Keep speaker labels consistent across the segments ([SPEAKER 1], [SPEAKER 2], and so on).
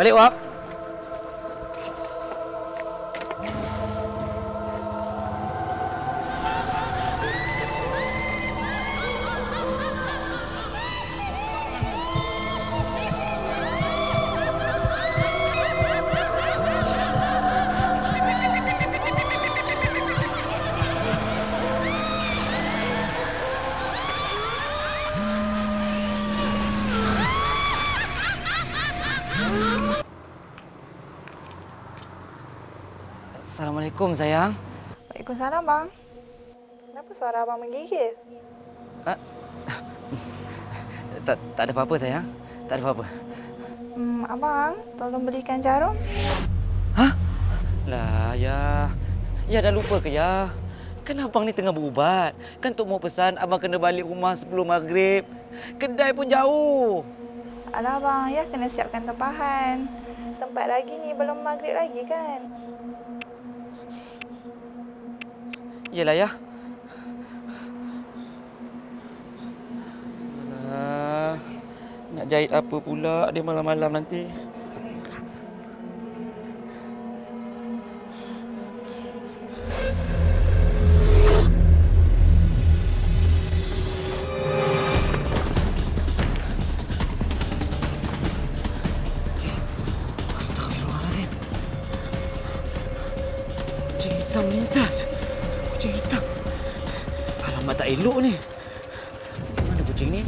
[SPEAKER 1] Balik, Wak. Assalamualaikum, sayang.
[SPEAKER 2] Waalaikumsalam, Bang. Kenapa suara Abang menggigil?
[SPEAKER 1] Tak ada apa-apa, sayang. Tak ada apa-apa.
[SPEAKER 2] Abang, tolong belikan jarum.
[SPEAKER 1] Hah? Lah, ya. Ya dah lupa ke, ya? Kan abang ni tengah berubat. Kan Tok mau pesan abang kena balik rumah sebelum maghrib. Kedai pun jauh.
[SPEAKER 2] Alah, Bang, ya kena siapkan tempahan. Sempat lagi ni, belum maghrib lagi kan?
[SPEAKER 1] Yelah, ya. Alah, nak jahit apa pula dia malam-malam nanti? Astagfirullahalazim. Kucing hitam melintas. Kucing hitam. Alamak, tak elok ni. Mana kucing ni?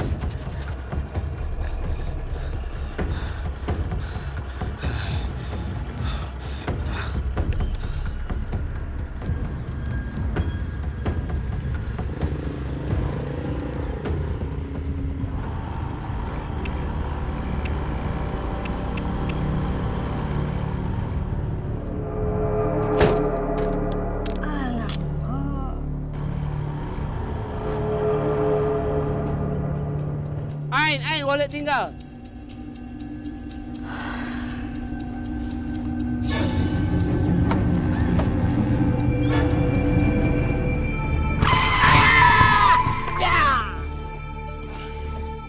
[SPEAKER 3] Ain, wallet tinggal.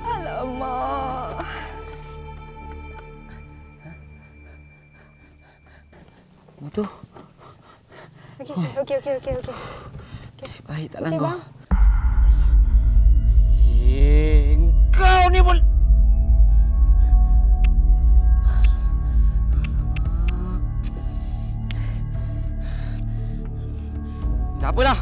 [SPEAKER 2] Alamak.
[SPEAKER 1] Motor.
[SPEAKER 2] Okey.
[SPEAKER 1] Nasib baik tak
[SPEAKER 2] Okey,
[SPEAKER 1] langgar.
[SPEAKER 2] Bang.
[SPEAKER 1] Kau ni pun... Tak apalah.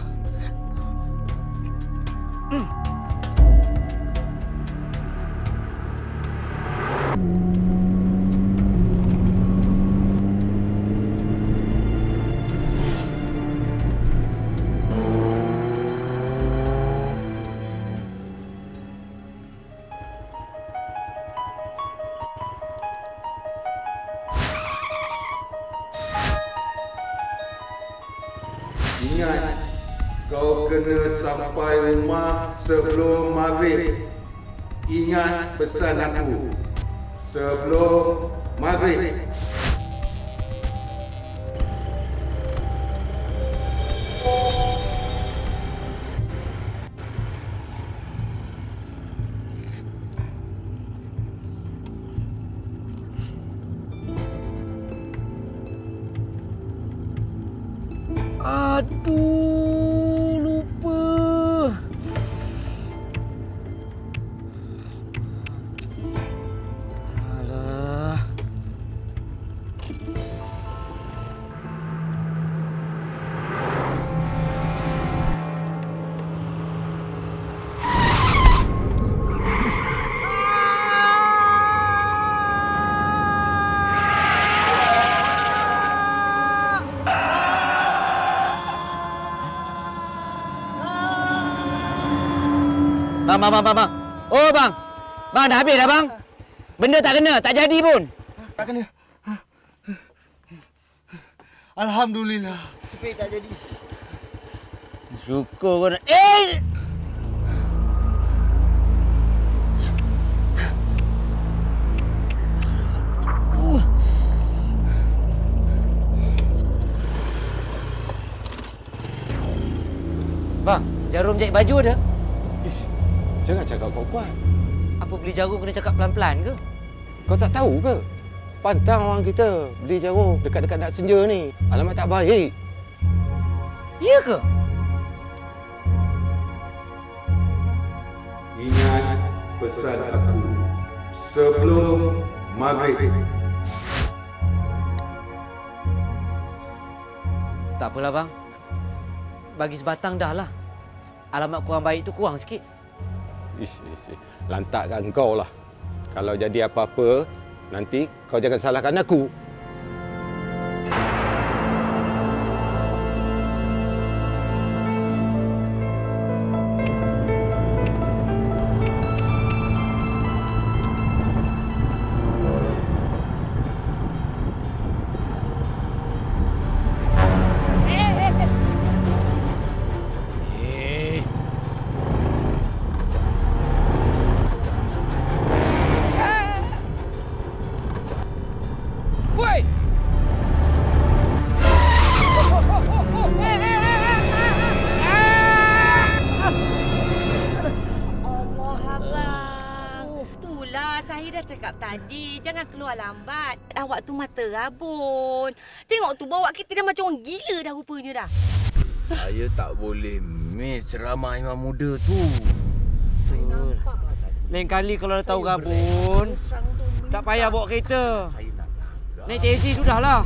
[SPEAKER 4] Ingat, kau kena sampai rumah sebelum maghrib. Ingat pesan aku. Sebelum maghrib.
[SPEAKER 1] Aduh, lupa. Alah. Bang. Oh, bang. Bang, dah habis dah, bang. Benda tak kena, tak jadi pun.
[SPEAKER 5] Tak kena. Alhamdulillah. Sepik tak jadi.
[SPEAKER 1] Syukur kau nak... Bang, jarum jahit baju ada?
[SPEAKER 4] Ish, jangan cakap kuat-kuat.
[SPEAKER 1] Apa beli jarum kena cakap pelan-pelan ke?
[SPEAKER 4] Kau tak tahu ke? Pantang orang kita beli jarum dekat-dekat nak senja ni. Alamat tak baik.
[SPEAKER 1] Ya ke?
[SPEAKER 4] Ingat pesan aku sebelum maghrib.
[SPEAKER 1] Tak apalah bang. Bagi sebatang dah lah. Alamat kurang baik tu kurang sikit.
[SPEAKER 4] Ish. Lantakkan kau lah. Kalau jadi apa-apa, nanti kau jangan salahkan aku.
[SPEAKER 6] Saya dah cakap tadi, jangan keluar lambat. Awak tu mata rabun. Tengok tu bawa kita dah macam orang gila dah rupanya dah.
[SPEAKER 7] Saya tak boleh miss ceramah imam muda tu. Saya nampak lah tadi.
[SPEAKER 1] Lain kali kalau dah tahu rabun, tak payah bawa kereta.
[SPEAKER 7] Saya nak langgar.
[SPEAKER 1] Naik teksi sudahlah.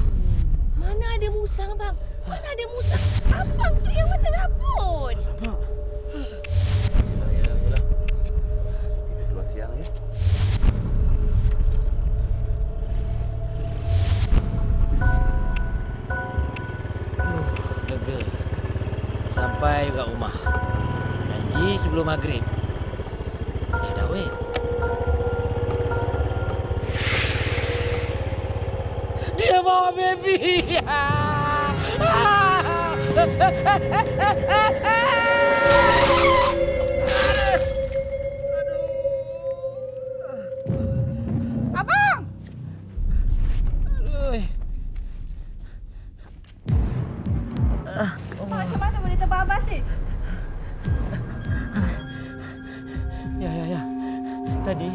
[SPEAKER 6] Mana ada musang bang? Mana ada musang? Abang tu yang mata rabun.
[SPEAKER 7] Yelah. Kita keluar siang ya.
[SPEAKER 1] Lega. Sampai juga rumah. Janji sebelum maghrib. Ya dah weh. Dia bawa baby.
[SPEAKER 2] Abang! Macam mana boleh terbabas ni?
[SPEAKER 1] Ya. Tadi,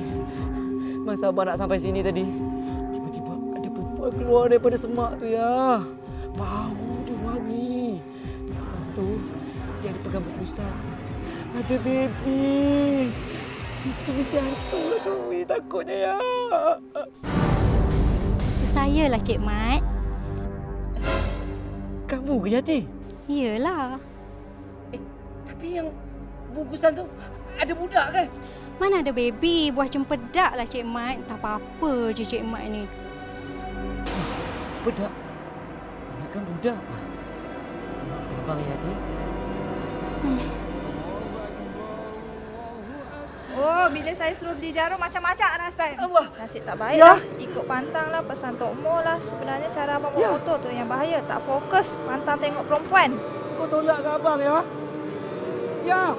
[SPEAKER 1] masa abang nak sampai sini tadi, tiba-tiba ada perempuan keluar daripada semak tu ya. Bau dia wangi. Lepas tu, dia ada pegang bukusan. Ada baby. Itu mesti hantu lah tu. Takutnya ya.
[SPEAKER 8] Itu saya lah Cik Mat.
[SPEAKER 1] Kamu ke Yati?
[SPEAKER 8] Iyalah.
[SPEAKER 1] Tapi yang bungkusan tu ada budak kan?
[SPEAKER 8] Mana ada baby, buah cempedak lah Cik Mat. Tak apa-apa je Cik Mat ni.
[SPEAKER 1] Cempedak? Ingatkan budak. Maafkan abang Yati.
[SPEAKER 2] Oh, bila saya suruh beli jarum macam-macam rasanya.
[SPEAKER 1] Allah.
[SPEAKER 2] Nasib tak baik
[SPEAKER 1] Ya.
[SPEAKER 2] lah. Ikut pantang lah, pesan Tok Mo lah. Sebenarnya cara abang bawa motor tu yang bahaya. Tak fokus, pantang tengok perempuan.
[SPEAKER 1] Kau tolak ke abang ya? Ya.